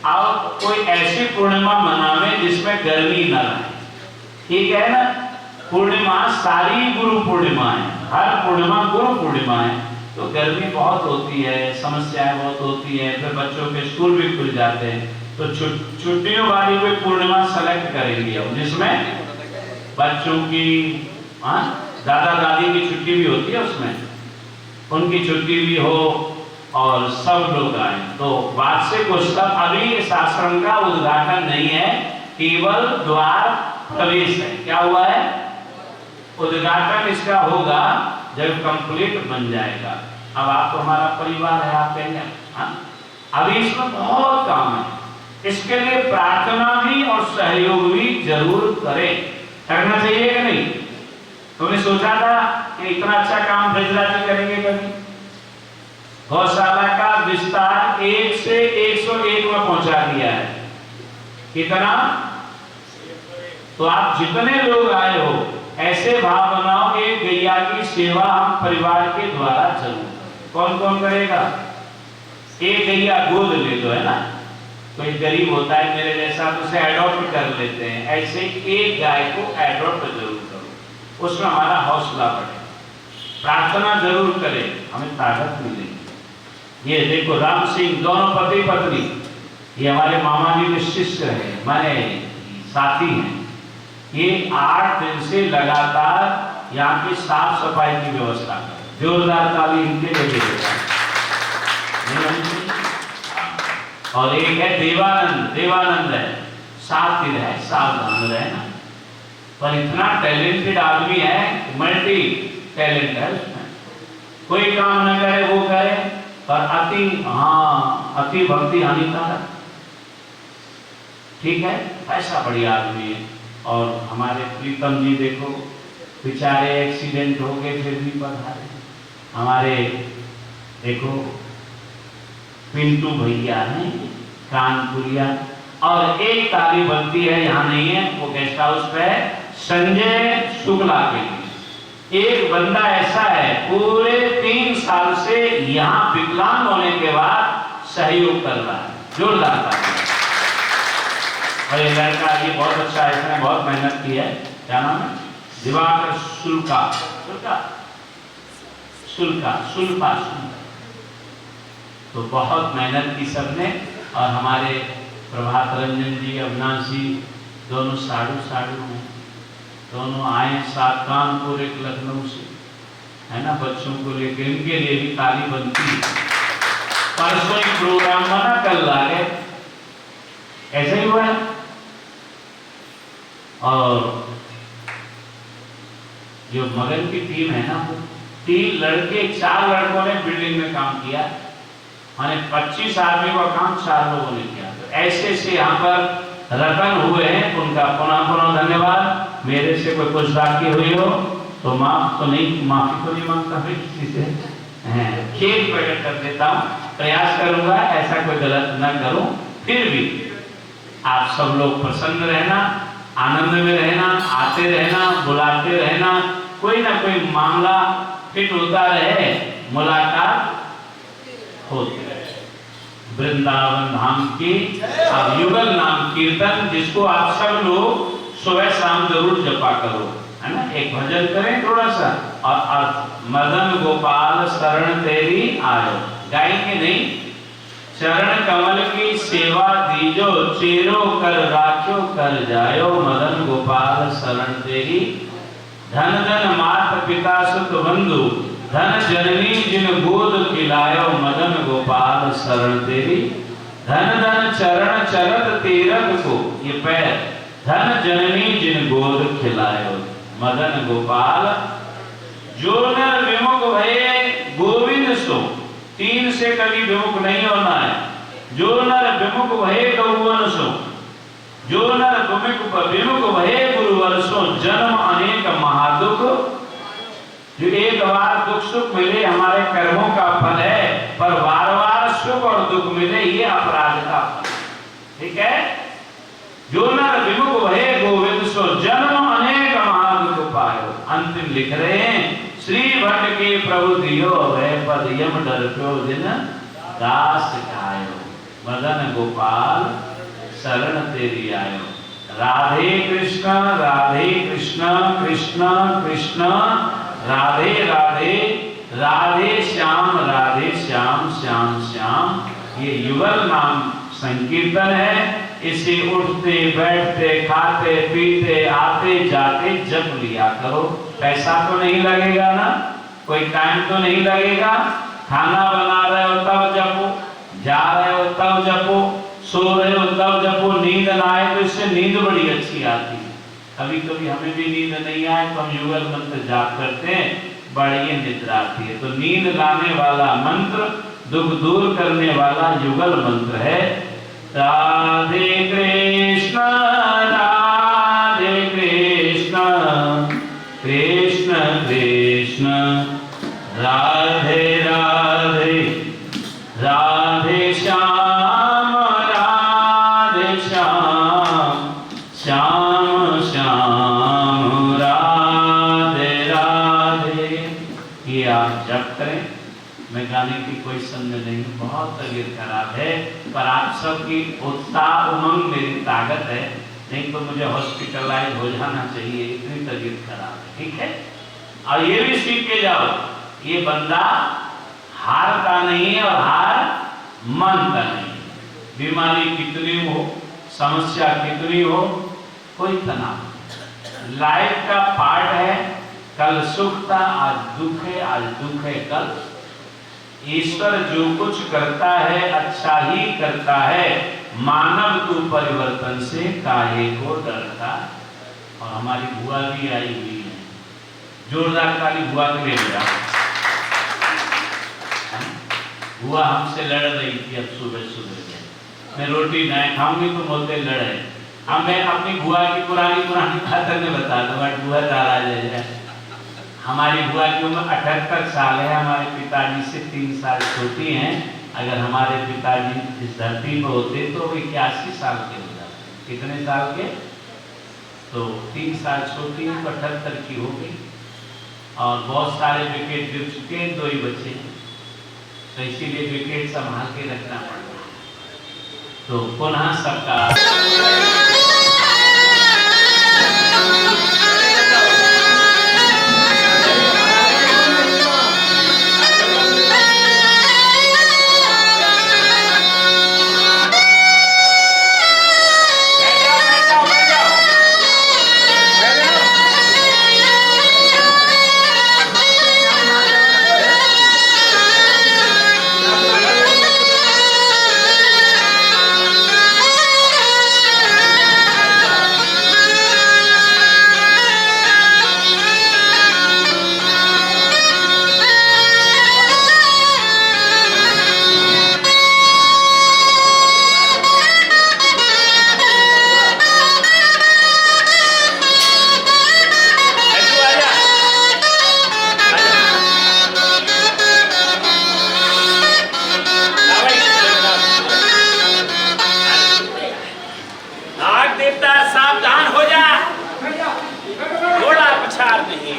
अब कोई ऐसी पूर्णिमा मनावे जिसमें गर्मी न रहे। ठीक है ना। पूर्णिमा सारी गुरु पूर्णिमा है, हर पूर्णिमा गुरु पूर्णिमा है। तो गर्मी बहुत होती है, समस्याएं बहुत होती है, फिर बच्चों के स्कूल भी खुल जाते हैं। तो छुट्टियों वाली कोई पूर्णिमा सेलेक्ट करेंगे हम, जिसमें बच्चों की दादा दादी की छुट्टी भी होती है, उसमें उनकी छुट्टी भी हो और सब लोग आए। तो बात से कुछ तक, अभी इस आश्रम का उद्घाटन नहीं है, केवल द्वार प्रवेश है। क्या हुआ है? उद्घाटन इसका होगा जब कंप्लीट बन जाएगा। अब आप तो हमारा परिवार है, आप कहेंगे अभी इसमें बहुत काम है। इसके लिए प्रार्थना भी और सहयोग भी जरूर करें। करना चाहिए कि नहीं? तुमने सोचा था कि इतना अच्छा काम ब्रजराज जी करेंगे कभी? गौशाला का विस्तार 1 से 101 में पहुंचा दिया है। कितना? तो आप जितने लोग आए हो, ऐसे भाव बनाओ कि गैया की सेवा हम परिवार के द्वारा जरूर। कौन कौन करेगा? एक गैया गोद ले लो, है ना। कोई गरीब होता है मेरे जैसा, तो उसे एडॉप्ट कर लेते हैं। ऐसे एक गाय को एडॉप्ट जरूर करो, उसमें हमारा हौसला बढ़े। प्रार्थना जरूर करें, हमें ताकत मिलेगी। ये देखो राम सिंह, दोनों पति पत्नी, ये हमारे मामा जी के शिष्य हैं, माने साथी हैं। ये 8 दिन से लगातार यहाँ की साफ सफाई की व्यवस्था कर। जोरदार ताली इनके लिए दे देगा। और एक है देवानंद, देवानंद है, साथ ही रहे, सावधान रहे ना। पर इतना टैलेंटेड आदमी है, मल्टी टैलेंट है उसमें, कोई काम न करे वो करे, पर अति भक्ति हानिकारक। ठीक है, ऐसा बढ़िया आदमी है। और हमारे प्रीतम जी देखो, बेचारे एक्सीडेंट हो गए फिर भी पधारे। हमारे देखो पिंटू भैया हैं कानपुरिया, और एक ताली बनती है, यहाँ नहीं है, वो गेस्ट हाउस पे है, संजय शुक्ला के लिए। एक बंदा ऐसा है पूरे 3 साल से यहाँ विकलांग होने के बाद सहयोग कर रहा है, जोरदार ताली। और ये लड़का ये बहुत अच्छा है, इसने बहुत मेहनत की है। क्या नाम है? दिवाकर सुल्का, सुल्पा। तो बहुत मेहनत की सबने। और हमारे प्रभात रंजन जी, अविनाश जी, दोनों साड़ू हैं, दोनों आए साथ कानपुर एक लखनऊ से, है ना, बच्चों को लेकर। इनके लिए भी ताली बनती है। परसों एक प्रोग्राम बना, कल लागे, ऐसे ही हुआ है। और जो मगन की टीम है ना, वो 3 लड़के 4 लड़कों ने बिल्डिंग में काम किया, माने 25 आदमी का काम 4 लोगों ने किया। तो ऐसे से यहाँ पर रतन हुए हैं, उनका पुनः धन्यवाद। मेरे से कोई कुछ बाकी हुई हो तो माफी तो नहीं मांगता मैं किसी से, खेद प्रकट कर देता हूँ। प्रयास करूंगा ऐसा कोई गलत न करूं। फिर भी आप सब लोग प्रसन्न रहना, आनंद में रहना, आते रहना, बुलाते रहना, कोई ना कोई मामला फिट होता रहे, मुलाकात होती रहे। वृंदावन धाम की अब युगल नाम कीर्तन, जिसको आप सब लोग सुबह शाम जरूर जपा करो, है ना। एक भजन करें थोड़ा सा, और मदन गोपाल शरण तेरी आयो, गाएंगे नहीं। चरण कमल की सेवा दीजो, चेरो कर राखो कर जायो, मदन गोपाल शरण तेरी। धन धन मात पिता सुत बंधु, धन जननी जिन गोद खिलायो, मदन गोपाल शरण तेरी। धन धन चरण चरत तीरथ को, ये पैर, धन जननी जिन गोद खिलायो, मदन गोपाल। जो नर विमुख भये गोविंद सो, 3 से कभी विमुख नहीं होना है। जो नर विमुख भये गौवन सो, जो नर विमुख भये गुरुवर सो, जन्म अनेक महादुख। जो एक बार दुख सुख मिले हमारे कर्मों का फल है, पर बार बार सुख और दुख मिले ये अपराध का फल। ठीक है। जो नर विमुख भये गोविंद सो, जन्म अनेक महादुख पायो। अंतिम लिख रहे हैं, श्री भट्ट के प्रभु दियो, वह पद यम डर प्यो दिन दास खायो, मदन गोपाल शरण तेरी आयो। राधे कृष्ण कृष्ण कृष्ण राधे राधे, राधे श्याम श्याम श्याम। ये युगल नाम संकीर्तन है। इसे उठते बैठते खाते पीते आते जाते जप लिया करो। पैसा तो नहीं लगेगा ना, कोई टाइम तो नहीं लगेगा। खाना बना रहे हो तब जपो, जा रहे हो तब जपो, सो रहे हो तब जपो। नींद ना आए तो इससे नींद बड़ी अच्छी आती है। कभी कभी हमें भी नींद नहीं आए तो हम युगल मंत्र जाप करते हैं, बड़ी निद्रा आती है। तो नींद लाने वाला मंत्र, दुख दूर करने वाला युगल मंत्र है। राधे कृष्ण कृष्ण कृष्ण राधे राधे, राधे श्याम श्याम श्याम राधे राधे। ये आप जप करें। मैं गाने की कोई संग नहीं, बहुत तबीयत खराब है, पर आप सबकी उत्साह उमंग मेरी ताकत है। नहीं तो मुझे हॉस्पिटलाइज हो जाना चाहिए, इतनी तबीयत खराब है। ठीक है। और ये भी सीख के जाओ, ये बंदा हारता नहीं है और हार मानता नहीं। बीमारी कितनी हो, समस्या कितनी हो, कोई तनाव, लाइफ का पार्ट है। कल सुख था, आज दुख है, आज दुख है कल। ईश्वर जो कुछ करता है अच्छा ही करता है, मानव तू परिवर्तन से काहे को डरता। और हमारी बुआ भी आई हुई है, जोरदार ताली बुआ के लिए बजा। बुआ हमसे लड़ रही थी अब सुबह सुबह से, मैं रोटी नहीं खाऊंगी तो बोलते लड़े। अब मैं अपनी बुआ की पुरानी बात में बता दूँ, बुआ नाराज है। हमारी बुआ की उम्र 78 साल है, हमारे पिताजी से 3 साल छोटी हैं। अगर हमारे पिताजी इस धरती पर होते तो वो 81 साल के हो जाते। कितने साल के? तो 3 साल छोटी हैं, 78 की हो गई। और बहुत सारे विकेट गिर चुके हैं, 2 ही बचे हैं, तो इसीलिए विकेट संभाल के रखना पड़ता है। तो पुनः सबका सावधान हो जा, थोड़ा पछाड़ नहीं।